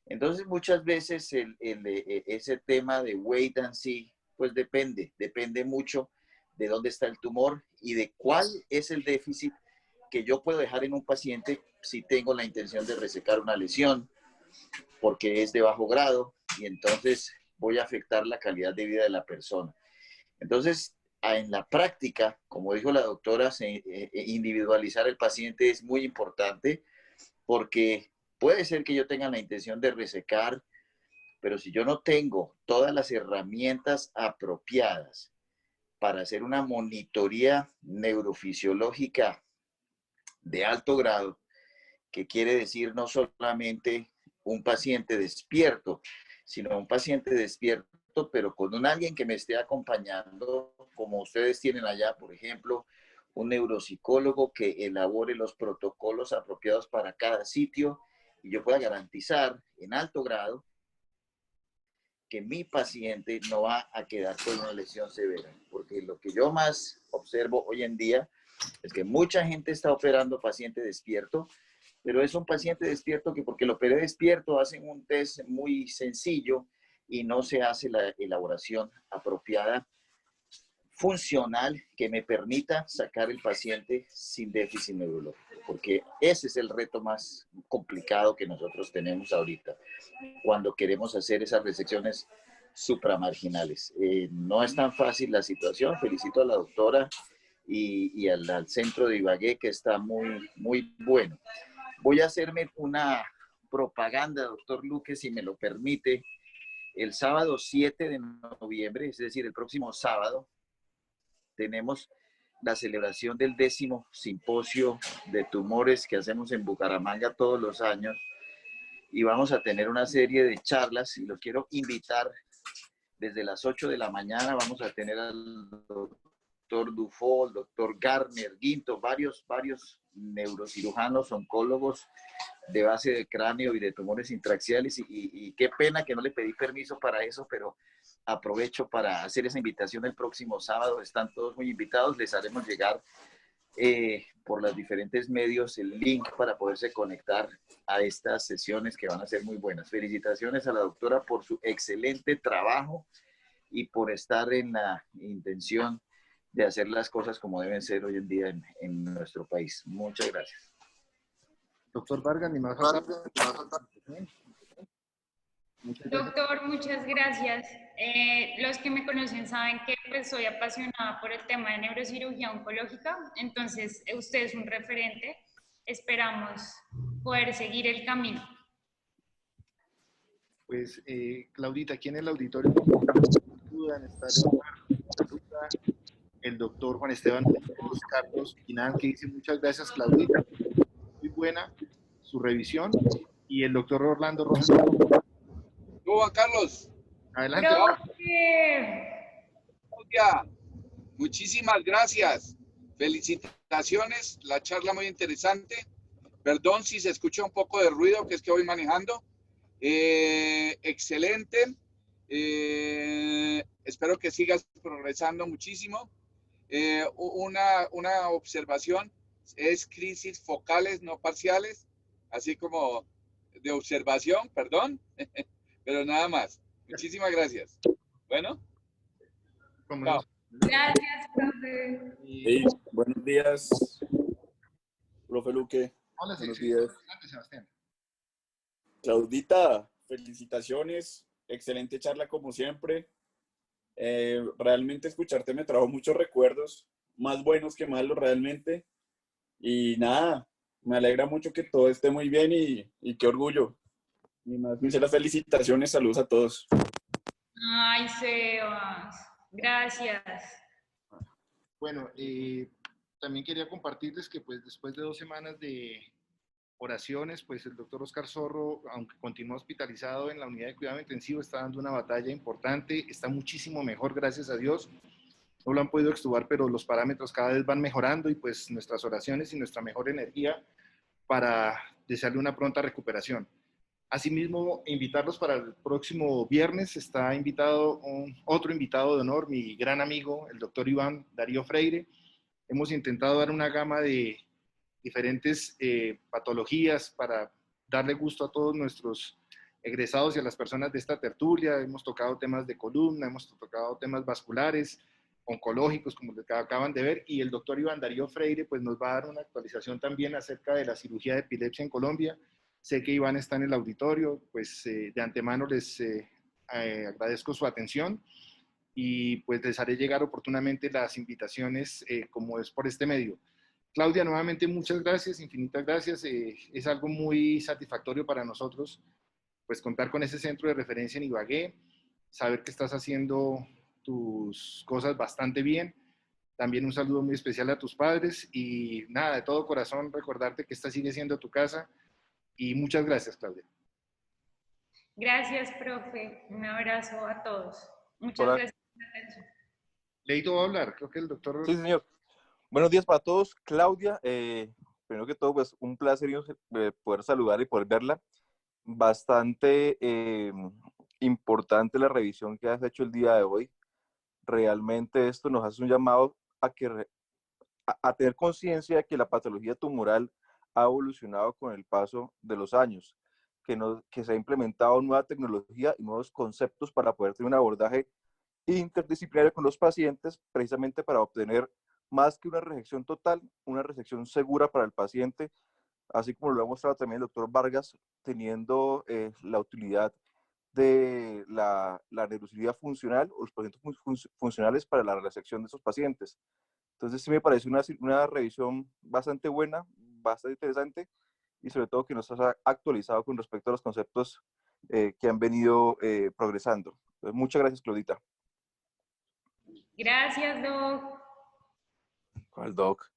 C: Entonces muchas veces ese tema de wait and see, pues depende mucho de dónde está el tumor y de cuál es el déficit que yo puedo dejar en un paciente si tengo la intención de resecar una lesión, porque es de bajo grado y entonces voy a afectar la calidad de vida de la persona. Entonces, en la práctica, como dijo la doctora, individualizar el paciente es muy importante, porque puede ser que yo tenga la intención de resecar, pero si yo no tengo todas las herramientas apropiadas para hacer una monitoría neurofisiológica de alto grado, que quiere decir no solamente un paciente despierto, sino un paciente despierto, pero con alguien que me esté acompañando, como ustedes tienen allá, por ejemplo, un neuropsicólogo que elabore los protocolos apropiados para cada sitio y yo pueda garantizar en alto grado que mi paciente no va a quedar con una lesión severa. Porque lo que yo más observo hoy en día es que mucha gente está operando paciente despierto, pero es un paciente despierto que porque lo operé despierto hacen un test muy sencillo y no se hace la elaboración apropiada funcional que me permita sacar el paciente sin déficit neurológico, porque ese es el reto más complicado que nosotros tenemos ahorita cuando queremos hacer esas resecciones supramarginales. No es tan fácil la situación. Felicito a la doctora y al centro de Ibagué, que está muy, muy bueno. Voy a hacerme una propaganda, doctor Luque, si me lo permite. El sábado 7 de noviembre, es decir, el próximo sábado, tenemos la celebración del 10º simposio de tumores que hacemos en Bucaramanga todos los años, y vamos a tener una serie de charlas y lo quiero invitar desde las 8 de la mañana. Vamos a tener al doctor Dufault, doctor Garner, Guinto, varios neurocirujanos, oncólogos de base de cráneo y de tumores intraxiales, y qué pena que no le pedí permiso para eso, pero aprovecho para hacer esa invitación el próximo sábado. Están todos muy invitados, les haremos llegar por los diferentes medios el link para poderse conectar a estas sesiones que van a ser muy buenas. Felicitaciones a la doctora por su excelente trabajo y por estar en la intención de hacer las cosas como deben ser hoy en día en nuestro país. Muchas gracias.
A: Doctor Vargas, ni más falta.
B: Doctor, muchas gracias. Los que me conocen saben que pues, soy apasionada por el tema de neurocirugía oncológica, entonces usted es un referente. Esperamos poder seguir el camino.
A: Pues, Claudita, aquí en el auditorio el doctor Juan Esteban Carlos Quinán, que dice muchas gracias, Claudita, muy buena su revisión, y el doctor Orlando Rojas.
D: Juan Carlos.
A: Adelante.
D: Claudia, muchísimas gracias. Felicitaciones, la charla muy interesante. Perdón si se escucha un poco de ruido, que es que voy manejando. Excelente. Espero que sigas progresando muchísimo. Una observación es crisis focales no parciales, así como de observación, perdón, pero nada más. Muchísimas gracias. Bueno, chao.
B: Gracias, profe.
E: Hey, buenos días, profe Luque.
A: Hola,
E: Buenos
A: sí,
E: días.
A: adelante, Sebastián.
E: Claudita, felicitaciones. Excelente charla como siempre. Realmente escucharte me trajo muchos recuerdos, más buenos que malos realmente. Y nada, me alegra mucho que todo esté muy bien y qué orgullo. Mi más sinceras felicitaciones, saludos a todos.
B: Ay, Sebas, gracias.
A: Bueno, también quería compartirles que pues después de 2 semanas de oraciones, pues el doctor Oscar Zorro, aunque continúa hospitalizado en la unidad de cuidado intensivo, está dando una batalla importante, está muchísimo mejor, gracias a Dios. No lo han podido extubar, pero los parámetros cada vez van mejorando y pues nuestras oraciones y nuestra mejor energía para desearle una pronta recuperación. Asimismo, invitarlos para el próximo viernes. Está invitado otro invitado de honor, mi gran amigo, el doctor Iván Darío Freire. Hemos intentado dar una gama de diferentes patologías para darle gusto a todos nuestros egresados y a las personas de esta tertulia. Hemos tocado temas de columna, hemos tocado temas vasculares, oncológicos, como les acaban de ver, y el doctor Iván Darío Freire pues, nos va a dar una actualización también acerca de la cirugía de epilepsia en Colombia. Sé que Iván está en el auditorio, pues de antemano les agradezco su atención y pues les haré llegar oportunamente las invitaciones como es por este medio. Claudia, nuevamente muchas gracias, infinitas gracias. Es algo muy satisfactorio para nosotros, pues contar con ese centro de referencia en Ibagué, saber que estás haciendo tus cosas bastante bien. También un saludo muy especial a tus padres y nada, de todo corazón recordarte que esta sigue siendo tu casa y muchas gracias, Claudia.
B: Gracias, profe. Un abrazo a todos. Muchas
F: Hola.
B: gracias por la atención.
A: Leito va a hablar, creo que el doctor...
F: Sí, señor. Buenos días para todos. Claudia, primero que todo, pues un placer poder saludar y poder verla. Bastante importante la revisión que has hecho el día de hoy. Realmente esto nos hace un llamado a tener conciencia de que la patología tumoral ha evolucionado con el paso de los años, que se ha implementado nueva tecnología y nuevos conceptos para poder tener un abordaje interdisciplinario con los pacientes, precisamente para obtener más que una resección total, una resección segura para el paciente, así como lo ha mostrado también el doctor Vargas, teniendo la utilidad de la neurocirugía funcional o los procedimientos funcionales para la resección de esos pacientes. Entonces sí me parece una revisión bastante buena, bastante interesante y sobre todo que nos ha actualizado con respecto a los conceptos que han venido progresando. Entonces, muchas gracias, Claudita.
B: Gracias, Doc.
F: ¿Cuál, Doc?